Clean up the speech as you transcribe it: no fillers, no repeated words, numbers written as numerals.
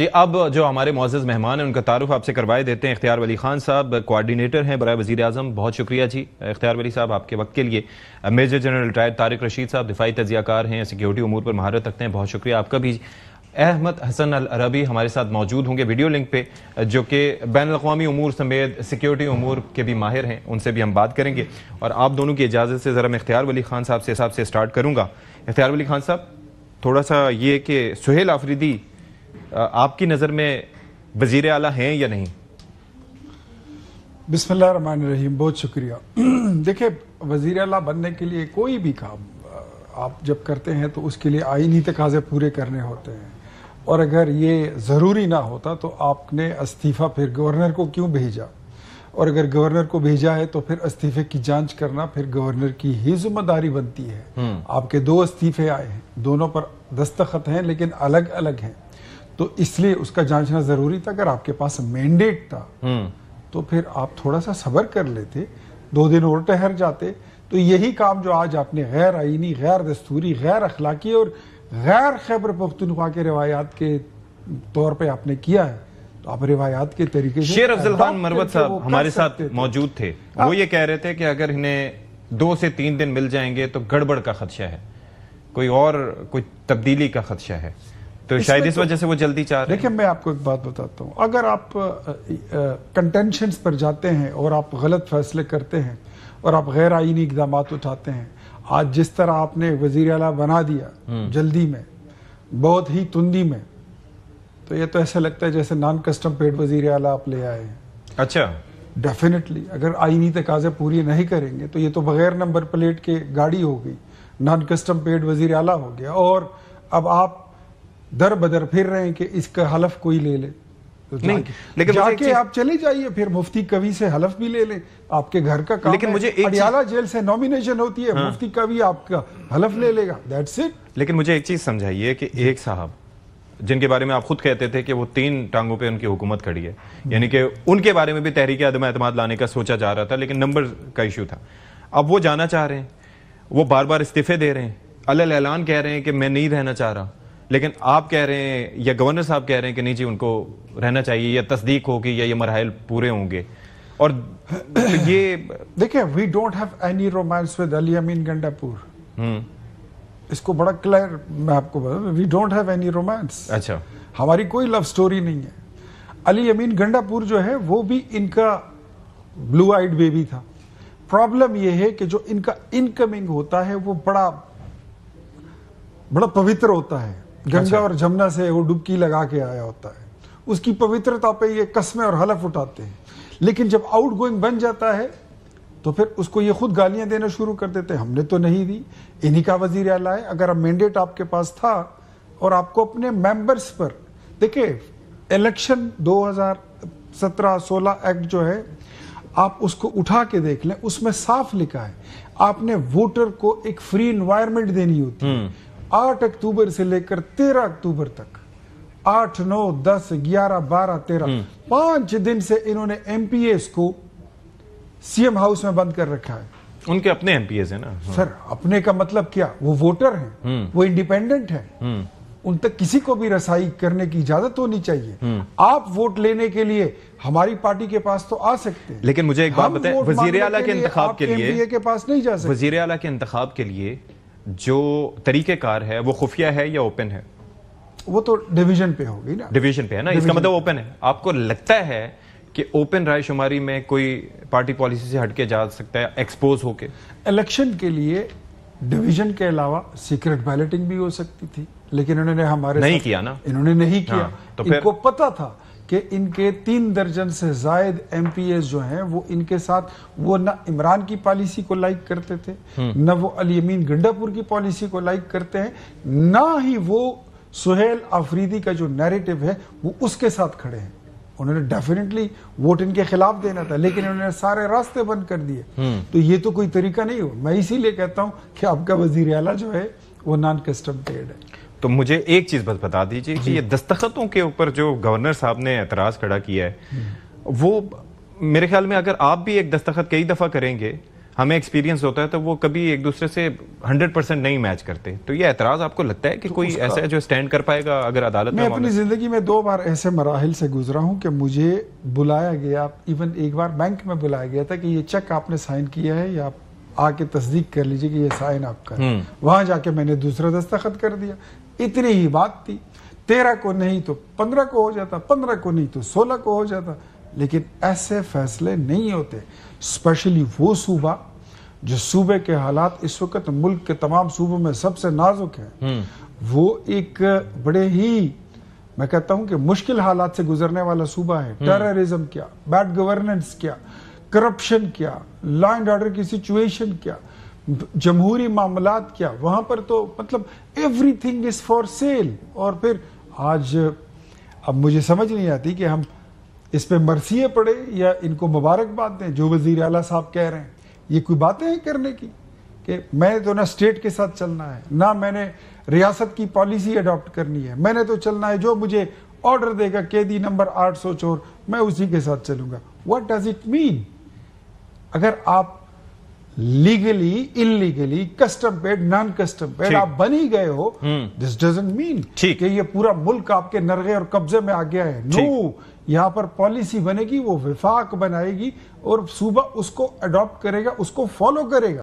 جی اب جو ہمارے معزز مہمان ہیں ان کا تعارف آپ سے کروائے دیتے ہیں۔ اختیار ولی خان صاحب کوارڈینیٹر ہیں برائے وزیر اعظم۔ بہت شکریہ جی اختیار ولی صاحب آپ کے وقت کے لیے۔ Major general retired Tariq Rashid صاحب دفاعی تجزیہ کار ہیں، سیکیورٹی امور پر مہارت رکھتے ہیں، بہت شکریہ آپ کا بھی۔ احمد حسن العربی ہمارے ساتھ موجود ہوں گے ویڈیو لنک پہ، جو کہ بین الاقوامی امور سمیت سیکیورٹی امور کے بھی ماہر ہیں، ان سے بھی ہم بات کریں گے۔ اور آپ دونوں کی اجازت سے ذرا میں اختیار ولی خان صاحب سے سٹارٹ کروں گا۔ اختیار ولی خان صاحب، تھوڑا سا یہ کہ سہیل آفریدی آپ کی نظر میں وزیر اعلیٰ ہیں یا نہیں؟ بسم اللہ الرحمن الرحیم، بہت شکریہ۔ دیکھیں، وزیر اعلیٰ بننے کے لیے کوئی بھی کام آپ جب کرتے ہیں تو اس کے لیے آئینی تقاضے پورے کرنے ہوتے ہیں، اور اگر یہ ضروری نہ ہوتا تو آپ نے استعفیٰ پھر گورنر کو کیوں بھیجا، اور اگر گورنر کو بھیجا ہے تو پھر استعفے کی جانچ کرنا پھر گورنر کی ہی ذمہ داری بنتی ہے۔ آپ کے 2 استعفے آئے ہیں، دونوں پر دستخط ہیں لیکن الگ الگ ہیں، تو اس لیے اس کا جانچنا ضروری تھا۔ اگر آپ کے پاس مینڈیٹ تھا تو پھر آپ تھوڑا سا صبر کر لیتے، 2 دن اور ٹھہر جاتے، تو یہی کام جو آج آپ نے غیر آئینی، غیر دستوری، غیر اخلاقی اور غیر خیبر پختونخوا کے روایات کے طور پہ آپ نے کیا ہے، تو آپ روایات کے طریقے سے۔ شیر افضل خان مروت صاحب ہمارے ساتھ موجود تھے، وہ یہ کہہ رہے تھے کہ اگر انہیں 2 سے 3 دن مل جائیں گے تو گڑبڑ کا خدشہ ہے، کوئی تبدیلی کا خدشہ ہے، تو شاید اس وجہ سے وہ جلدی چاہ رہے ہیں۔ دیکھیں، میں آپ کو ایک بات بتاتا ہوں، اگر آپ کنٹینشنز پر جاتے ہیں اور آپ غلط فیصلے کرتے ہیں اور آپ غیر آئینی اقدامات اٹھاتے ہیں، آج جس طرح آپ نے وزیر اعلیٰ بنا دیا جلدی میں، بہت ہی تندی میں، تو یہ تو ایسا لگتا ہے جیسے نان کسٹم پیڈ وزیر اعلیٰ آپ لے آئے ہیں۔ اچھا، ڈیفینیٹلی اگر آئینی تقاضے پوری نہیں کریں گے تو یہ تو بغیر نمبر پلیٹ کے گاڑی ہو گئی، نان کسٹم پیڈ وزیر اعلیٰ ہو گیا، اور اب آپ در بدر پھر رہے ہیں کہ اس کا حلف کوئی لے لے۔ لیکن جا کے آپ چلے جائیے، پھر مفتی کوی سے حلف بھی لے لیں، آپ کے گھر کا کام ہے۔ پٹیالہ جیل سے نومینیشن ہوتی ہے، مفتی کوی آپ کا حلف لے لے گا، دیٹس اٹ۔ لیکن مجھے ایک چیز سمجھائیے کہ ایک صاحب جن کے بارے میں آپ خود کہتے تھے کہ وہ 3 ٹانگوں پہ ان کی حکومت کھڑی ہے، یعنی کہ ان کے بارے میں بھی تحریک عدم اعتماد لانے کا سوچا جا رہا تھا، لیکن نمبر کا ایشو تھا، اب وہ جانا چاہ رہے ہیں، وہ بار بار استعفے دے رہے ہیں، علی اعلان کہہ رہے ہیں کہ میں نہیں رہنا چاہ رہا، لیکن آپ کہہ رہے ہیں یا گورنر صاحب کہہ رہے ہیں کہ نہیں جی ان کو رہنا چاہیے، یا تصدیق ہوگی یا یہ مراحل پورے ہوں گے۔ اور یہ دیکھیں، we don't have any romance with Ali Amin Gandapur, اس کو بڑا کلیئر میں آپ کو بتا، we don't have any romance. اچھا، ہماری کوئی لو سٹوری نہیں ہے۔ علی امین گنڈا پور جو ہے وہ بھی ان کا بلو آئیڈ بیبی تھا۔ پرابلم یہ ہے کہ جو ان کا انکمنگ ہوتا ہے وہ بڑا پوتر ہوتا ہے، گنگا اور جمنا سے وہ ڈبکی لگا کے آیا ہوتا ہے، اس کی پوترتا پہ یہ قسمیں اور حلف اٹھاتے ہیں، لیکن جب آؤٹ گوئنگ بن جاتا ہے تو پھر اس کو یہ خود گالیاں دینا شروع کر دیتے ہیں، ہم نے تو نہیں دی، انہی کا وزیر اعلیٰ ہے۔ اگر مینڈیٹ آپ کے پاس تھا اور آپ کو اپنے ممبرز پر، دیکھیں الیکشن 2017-16 ایکٹ جو ہے، آپ اس کو اٹھا کے دیکھ لیں، اس میں صاف لکھا ہے آپ نے ووٹر کو ایک فری انوائرمنٹ دینی ہوتی ہے۔ 8 اکتوبر سے لے کر 13 اکتوبر تک، 8، 9، 10، 11، 12، 13، 5 دن سے انہوں نے ایم پی ایز کو سی ایم ہاؤس میں بند کر رکھا ہے۔ ان کے اپنے ایم پی ایز ہیں نا سر، اپنے کا مطلب کیا؟ وہ ووٹر ہیں، وہ انڈیپینڈنٹ ہیں، ان تک کسی کو بھی رسائی کرنے کی اجازت ہونی چاہیے۔ آپ ووٹ لینے کے لیے ہماری پارٹی کے پاس تو آ سکتے ہیں، لیکن مجھے ایک بات بتائیں، وزیر اعلیٰ کے انتخاب کے لیے ایم پی اے کے پاس نہیں جا سکتے۔ وزیر اعلیٰ کے انتخاب کے لیے جو طریقہ کار ہے وہ خفیہ ہے یا اوپن ہے؟ وہ تو ڈویژن پہ ہوگی نا، ڈویژن پہ ہے نا، اس کا مطلب اوپن ہے۔ آپ کو لگتا ہے کہ اوپن رائے شماری میں کوئی پارٹی پالیسی سے ہٹ کے جا سکتا ہے ایکسپوز ہو کے؟ الیکشن کے لیے ڈویژن کے علاوہ سیکرٹ بیلٹنگ بھی ہو سکتی تھی، لیکن انہوں نے ہمارے نہیں کیا نا، انہوں نے نہیں کیا۔ تو ان کو پتا تھا کہ ان کے 3 درجن سے زائد ایم پی ایز جو ہیں وہ ان کے ساتھ، وہ نہ عمران کی پالیسی کو لائک کرتے تھے، نہ وہ علی امین گنڈا پور کی پالیسی کو لائک کرتے ہیں، نہ ہی وہ سہیل آفریدی کا جو نیریٹو ہے وہ اس کے ساتھ کھڑے ہیں۔ انہوں نے ڈیفینیٹلی ووٹ ان کے خلاف دینا تھا، لیکن انہوں نے سارے راستے بند کر دیے، تو یہ تو کوئی طریقہ نہیں ہو۔ میں اسی لیے کہتا ہوں کہ آپ کا وزیر اعلیٰ جو ہے وہ نان کسٹم پیڈ ہے۔ تو مجھے ایک چیز بس بتا دیجیے کہ یہ دستخطوں کے اوپر جو گورنر صاحب نے اعتراض کھڑا کیا ہے، وہ میرے خیال میں اگر آپ بھی ایک دستخط کئی دفعہ کریں گے، ہمیں ایکسپیرینس ہوتا ہے تو وہ کبھی ایک دوسرے سے 100% نہیں میچ کرتے. تو یہ اعتراض آپ کو لگتا ہے کہ کوئی ایسا ہے جو اسٹینڈ کر پائے گا اگر عدالت میں اپنی زندگی میں 2 بار ایسے مراحل سے گزرا ہوں کہ مجھے بلایا گیا, ایون ایک بار بینک میں بلایا گیا تھا کہ یہ چیک آپ نے سائن کیا ہے یا آپ آ کے تصدیق کر لیجئے کہ یہ سائن آپ کا ہے. وہاں جا کے میں نے دوسرا دستخط کر دیا. اتنی ہی بات تھی, 13 کو نہیں تو 15 کو ہو جاتا, 15 کو نہیں تو 16 کو ہو جاتا. لیکن ایسے فیصلے نہیں ہوتے, اسپیشلی وہ صوبہ جو صوبے کے حالات اس وقت ملک کے تمام صوبوں میں سب سے نازک ہیں. وہ ایک بڑے ہی میں کہتا ہوں کہ مشکل حالات سے گزرنے والا صوبہ ہے. ٹیررزم کیا, بیڈ گورننس کیا, کرپشن کیا, لا اینڈ آرڈر کی سچویشن کیا, جمہوری معاملات کیا, وہاں پر تو مطلب every thing is for sale. اور پھر آج اب مجھے سمجھ نہیں آتی کہ ہم اس پہ مرثیے پڑے یا ان کو مبارکباد دیں جو وزیر اعلیٰ صاحب کہہ رہے ہیں. یہ کوئی باتیں ہیں کرنے کی کہ میں تو نہ اسٹیٹ کے ساتھ چلنا ہے, نہ میں نے ریاست کی پالیسی اڈاپٹ کرنی ہے, میں نے تو چلنا ہے جو مجھے آرڈر دے گا قیدی نمبر 800 چور میں اسی کے ساتھ چلوں گا. What does it mean? اگر آپ legally, illegally, custom paid, non custom paid آپ بنی گئے ہو, دس ڈزنٹ مین کہ یہ پورا ملک آپ کے نرغے اور قبضے میں آ گیا ہے. نو, یہاں پر پالیسی بنے گی, وہ وفاق بنائے گی اور صوبہ اس کو اڈاپٹ کرے گا, اس کو فالو کرے گا.